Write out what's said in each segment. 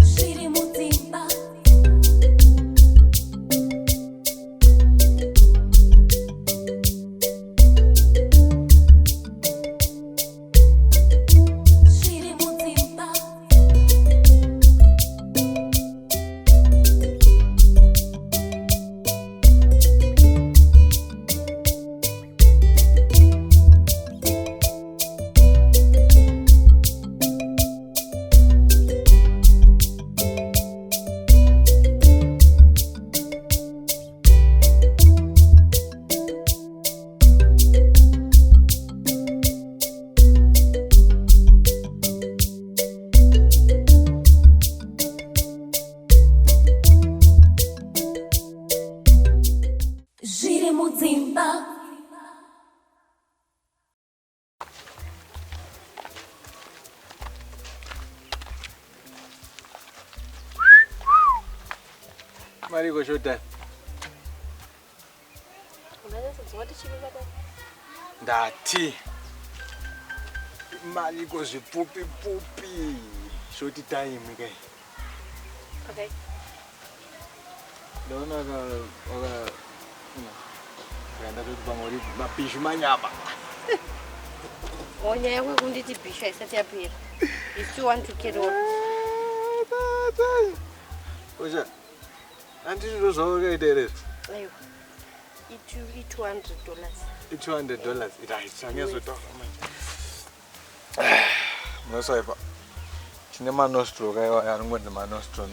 Zviri Mudzimba. Zviri Mudzimba. Zviri Mudzimba. Mariko shota. Ndati. Mariko zvipupi pupi. Shoti time kai. Okay. Ndona oka Kanda kuti pamwe mapishu manyama. Onyaya kwekunditi bhisha isati yapera. You still want to carry on? Ocha. Anditi ndozvawo kaitereza. Aiwa. $200. $200. Itaisangezotoka manje. Munosaipa. Chine manostro kaiwa anongoti manostro.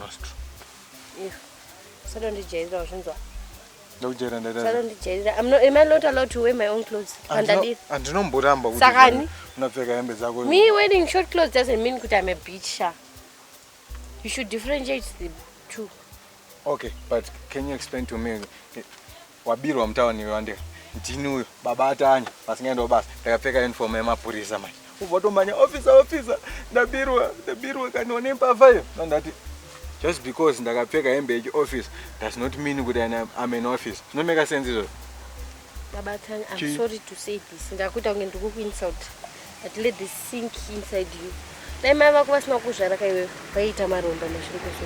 Yeah. So don't jail zvinzwa. Ndokujera ndada. So don't jail. Am I not allowed to wear my own clothes? Andinomboramba kuti Sakani? unapfeka hembe dzako. Me wearing short clothes doesn't mean that I'm a bitch. You should differentiate the two. Okay, but can you explain to me wabirwa mtaani wandeka ndini uyo baba atanya pasingaenda basa ndakapfeka uniform yemapurisa manje ubotomanya officer ndabirwa kanone mpava iyo ndati just because ndakapfeka hembe yechi office does not mean kuti I'm in office. No make sense izo. Baba atanya, I'm sorry to say this. Ndakuita kunge ndikukuinsult. But let this sink inside you. Mai vako vasina kuzvara kaiwe vaita maronda mashirikoso.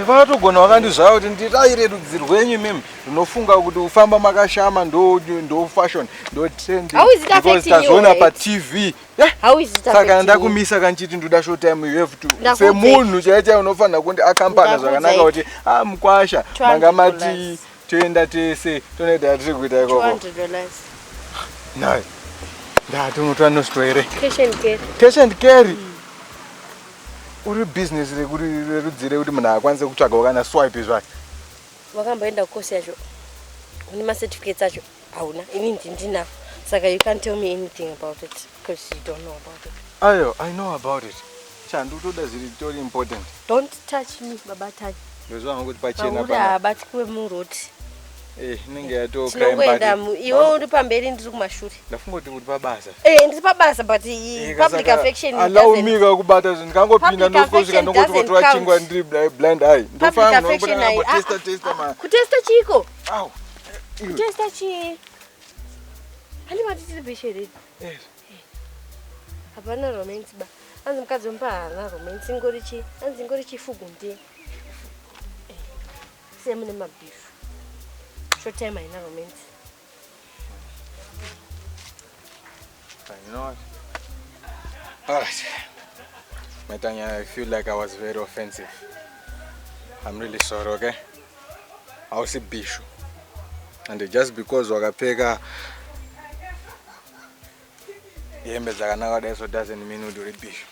Vanotogona vakandizvaya kuti ndiraire rudzi rwenyu mimi runofunga kuti ufamba makashama ndo fashion ndo trend because tazoona pa TV. How is it saka ndakumisa kanchiti ndoda show time you have to semunhu chaicha unofanira kundi akampana zvakanaka kuti mukwasha mangamati toenda tese tonoita tiri kuita ikoko $200. nayi ndati unotora nostro here Cash and carry. Uri business rerudzire kuti munhu akwanise kutsvaga kana swipe zvake. Wakamboenda course yacho. Une ma certificates acho. Hauna. Ini ndinawo. Saka you can't tell me anything about it because you don't know about it. Ayo, I know about it. Chandu toda zviri very important. Don't touch me, Baba Tanya. Ndozvanga kuti pachena pana. Uda batwe muroti. Ninge yatoka embadi. Iwo uri pamberi ndiri kumashure. Ndafungoti kuti pabasa. Ndiri pabasa but public affection allow me kubata zvinhu ndingangopinda ndosvika ndongoti kutora chingwa ndiri blind eye. Ndofana ndongoti testa ma. Kutesta chiko? Au. Kutesta chi? Hani matiti besheri. Yes. Hapana romance ba. Anzi mukadzi mpana romance ngorichi. Anzi ngorichi fugunde. Semune mabifu. Short time I never meant. You know what? Alright. Matanya, I feel like I was very offensive. I'm really sorry, okay? I was a bishu. And just because wakapeka yembe zakanaka daso doesn't mean uri bishu.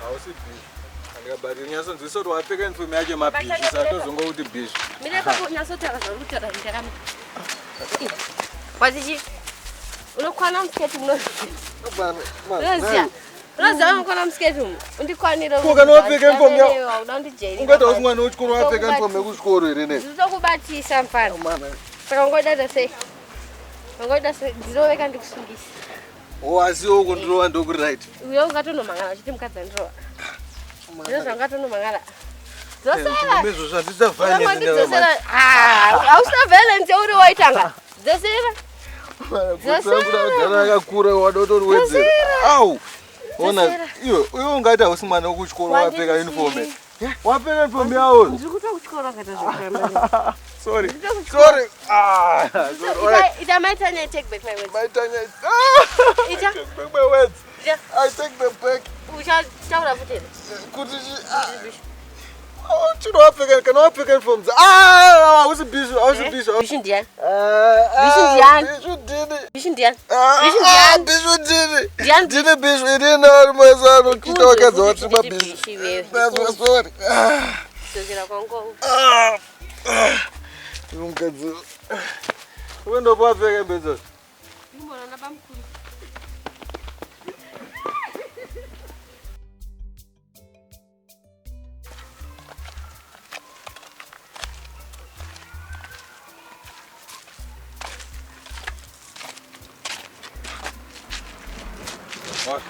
I was a bishu. But you know, this sort of applicant for me, my piece. I don't go with the beach. What did you? Look, I'm scared to know. I'm scared to know. And the corner of the jail. What was one which could have taken from the school in it? Talk about some fun. So I'm going to say, I'm going to say, zero can do this. Oh, I see you going to and do right. We all got to know my house. You can draw. Just got to know my gala. This is a violence. How's the violence? You're the white anger. This is Ow! Ona iwe ungati ausimwana kuchikoro wapfeka uniform. Wapfeka uniform yawo. Ndikuta kuchikoro kata zvakama. Sorry. Sorry. Ita maitanya take back my words. Maitanya. Ita Take back my words. I take them back. Ucha taura futhi. Kuti chino wapfeka kana wapfeka uniform. Usibhishi. Bishi ndiani? Bishi idina mwezano kita wakaza wati mabishi. Sorry. Sokera kwangu. Umkazi. Wendo wapfeka mbezo. Mbona nabamkhulu. What?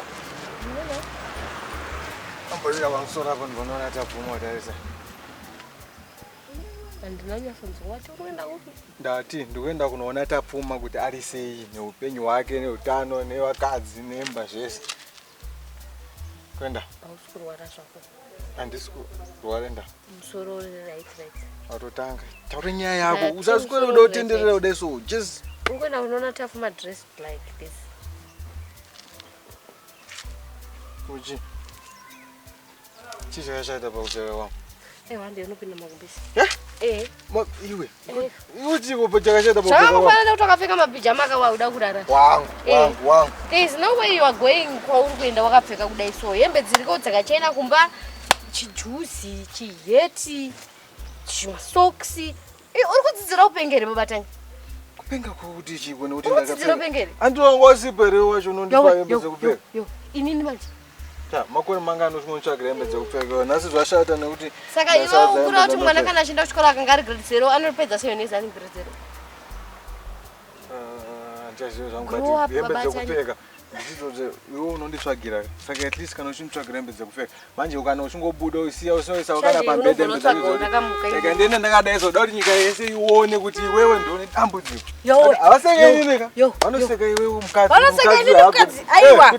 Ambolila wangsora bonbona atapfuma tarisa. Andinanya sonzo wathi ukwenda kuphi? Ndati ndikuenda kunoona tapfuma kuti ari sei neupenyu hwake neutano nevakadzi nemba zvese. Kwenda? Ausikurwara zvako. Handisi kurwara nda. Musoro right. Watotanga. Taura nyaya yako. Usaswera kuda kutenderera kudai so. Just ukwenda kunoona tapfuma dressed like this. Uchi. Chishakashata pakupfeka kwangu. Wande unopinda makumbisi. Iwe. Uchi kupa chakashata pakupfeka kwangu. Chakakufanana kuti wakapfeka mapijama akawauda kurara. Wangu. There is no way you are going kwauri kuenda wakapfeka kudai so. Hembe dziriko dzakachena kumba chijuzi, chiheti, chimasoksi. Uri kudzidzira upengere babatanya. Kupenga kuti chikone kuti ndakapfeka. Upengere. Andiwangosipere wacho unondipa hembe dzekupfeka. Inini manje. Makore mangano zvinotsvagira hembe dzekupfeka. Nhasi zvashata nekuti saka iwe ukura kuti mwana kana achienda kuchikora akanga ari grade 0 anopedza seyo nezi ari grade 0. Ndichaziva zvangu bati hembe dzekupfeka ndichitoti iwe unonditsvagira. Saka at least kana uchinditsvagira hembe dzekupfeka. Manje ukana uchingobuda usiya usoisa wakana pambedhe hembe dzekupfeka. Ndiende ndakadai zoda kuti nyika yese ione kuti iwewe ndione dambudziko. Havaseka inini ka? Vanoseka iwewe mukadzi. Vanoseka inini mukadzi. Aiwa.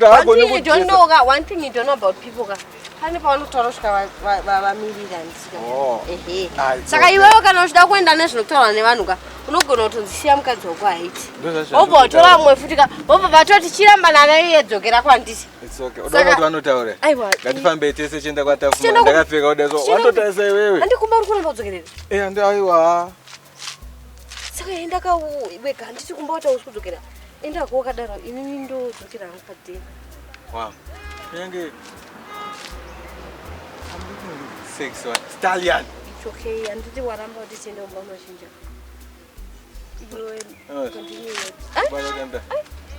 One thing you don't know about people ka. Pane pavanotaura kusvika vamirira ndisika. Saka iwewe kana uchida kuenda nezvinotaura nevanhu ka unogona kutonzisiya mukadzi wako haiti. Wobva watora mumwe futi ka wobva vatoti chiramba naye dzokera kwandisi. It's okay. Unoona kuti vanotaura. Aiwa. Ngatifambe tese chienda kwatafuma ndakapfeka kudai so. Watotarisa iwewe. Andikumba uri kuramba kudzokerera. Aiwa. Saka enda kawega handiti kumba kuti hausi kudzokera. Enda ko wakadaro inini ndodzokera hangu padeni. Wow. Yange sex one stallion. It's okay. Handiti waramba kuti tiende kumba unochinja. Continue.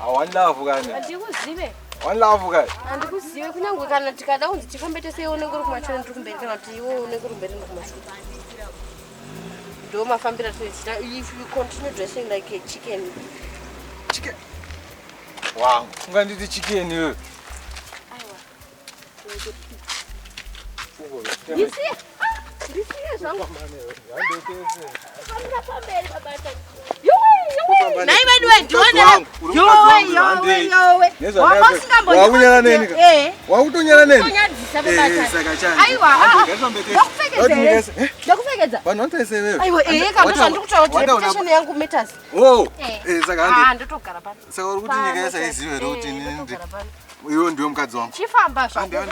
One love kani. Andikuzive. One love kani. Andikuzive kunyangwe kana tikada unzi tifambe tese iwe unenge uri kumachoni ndiri kumberi kana kuti iwe unenge uri mberi ndiri kumashure. Ndo mafambira toita if you continue dressing like a chicken. Chicken. Wow. Unganditi chicken iwe. Aiwa. Ndisi zvangu. Fambira pamberi babata. Nai badwe ndiona. Yowe. Wakunyana neni ka? Wakutonyana neni? Kunyadzisa babata. Saka chani. Aiwa. Ndakupfekedza. Vanotese wewe. Aiwa kana zvandikutaura kuti reputation yangu matters. Saka hande. Ndotogara pano. Saka uri kuti nyika yese izive kuti nini. Iwe ndiwe mukadzi wangu. Chifamba zvako.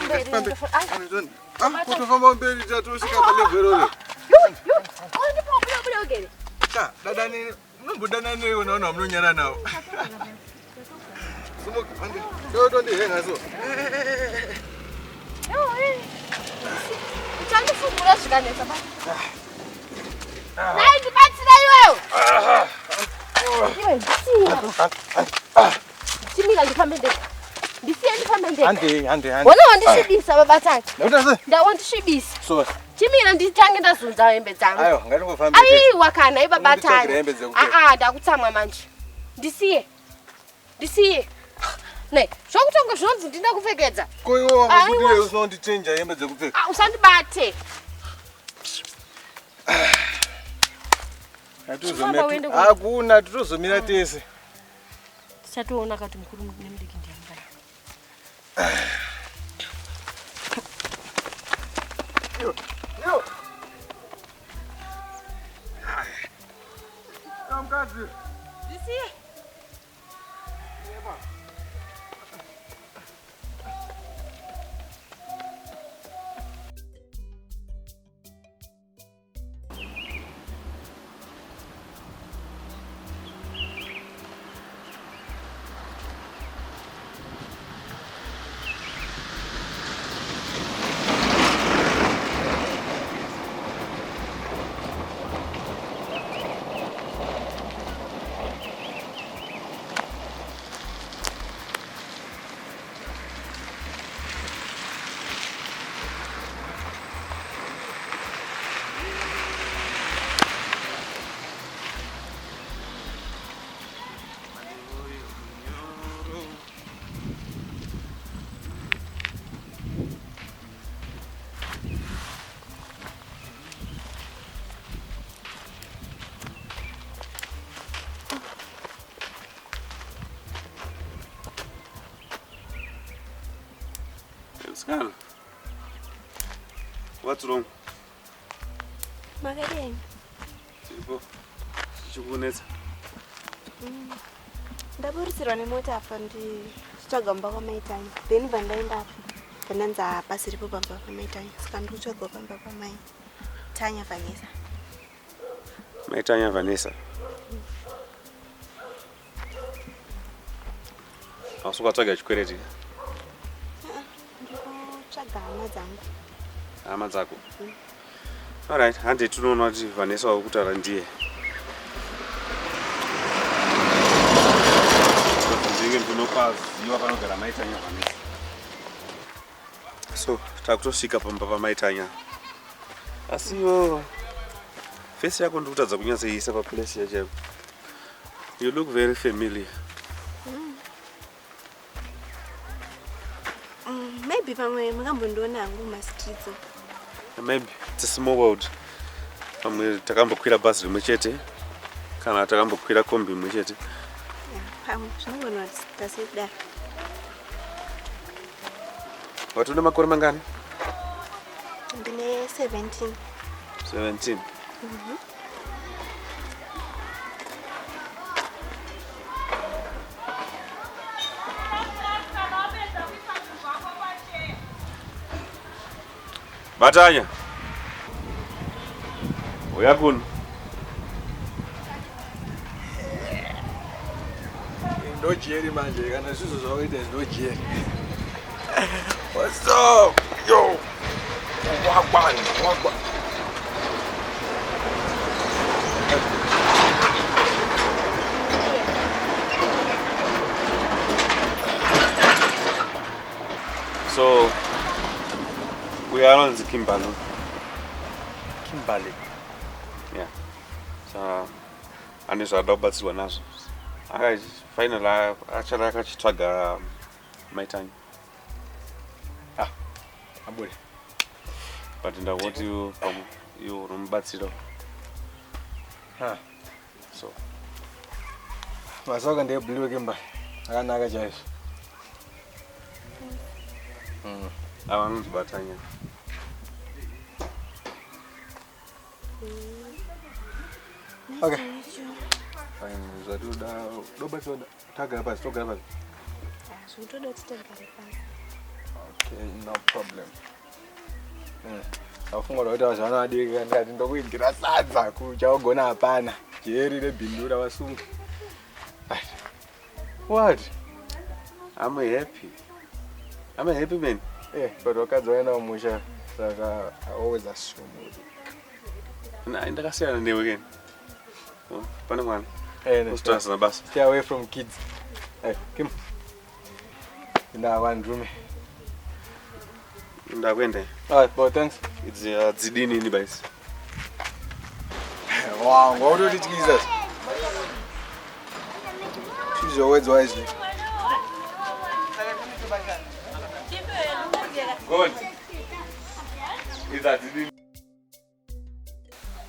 Kutofamba mberi tatosvika palevhero re. Buda ugere. Dadani unombodana newe naona munonyara nawo. Sumuka hande. Ndotondihenga so. Uchandifungura zvikanetsa baba. Nai ndibatsira iwewe. Iwe ndisiya. Timira ndifambe ndeka. Ndisiya ndifambe ndeka. Hande. Wona wandisvibisa babatani. Ndakutase? Ndawandisvibisa. So. Timira nditange ndazunza hembe dzangu. Aiwa, ngatingofamba. Aiwa kana ibabatani. Ndakutsamwa manje. Ndisiye. Ne, zvokutanga zvinonzi ndinda kupfekedza. Ko iwe wangu kuti usondichenja hembe dzekupfeka. Usandibate. Hakuna tutozomira tese. Tichatoona kuti mukuru nemudiki ndiani. Scan. What's wrong? Makadeni. Tipo. Chikunetsa. Ndaburisirwa nemota apa ndichitsvaga kwamaitanya. Then bandaenda apa. Bandanza basi ripo pamba pamaitanya. Saka ndikutsvaga pamba pamaitanya Vanessa. Maitanya Vanessa. Awusukatsvaga chikwereti. Ndikutsvaga hama dzangu. Hama dzako. Alright, handi tunoona kuti Vanessa wakutaura ndiye. Ndinge ndinopaziva panogara Maitanya Vanessa. So, takutosvika pamba pamaitanya. Asiwo face yako ndikutadza kunyatsoisa paplace yacho. You look very familiar. Maybe pamwe makambondiona hangu mumastreets. Maybe it's a small world. Pamwe takambokwira bus rimwe chete kana takambokwira kombi rimwe chete. Pamwe zvinogona kuti tasekudaro. Wati une makore mangani? Ndine 17. 17. Batanya. Uyakuni? Ndojeri manje kana sizvo zvakuita ndojeri. What's up? Yo. Wagwan. So we are on the Kimberley. Kimberley. Yeah. So and it's adobatsirwa nazvo. Finally actually akachitsvaga Maitanya. Abule. But ndavoti you unomubatsira. So Masaka ndebhulwe Kimberley. Akanaka chaizvo. avanonzi Batanya. Okay. Fine. Zvatuda dobatsira tagara pasi togara pasi. Zvotoda kuti tigare pasi. Okay, no problem. Afunga kuti vazvana vadiki ndikati ndokuingira sadza kuchaogona hapana. Jeri rebhindura vasunga. What? I'm happy. I'm a happy man. But wakadzi waenda kumusha saka I always assume. Ndakasiyana newe again. Pane mwana. Stay na basi. Stay away from kids. Kim. Ndavandrume. Ndakwenda. Alright, but thanks. It's dzidini ni basi. Wow, what did Jesus? Choose your words wisely. Good. Is that dzidini?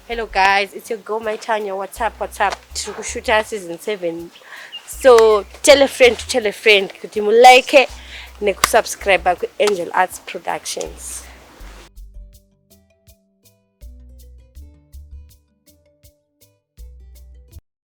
Hello guys, it's your girl Maitanya. What's up? Tiri kushuta season 7. So tell a friend kuti mu like nekusubscribe ku Angel Arts Productions.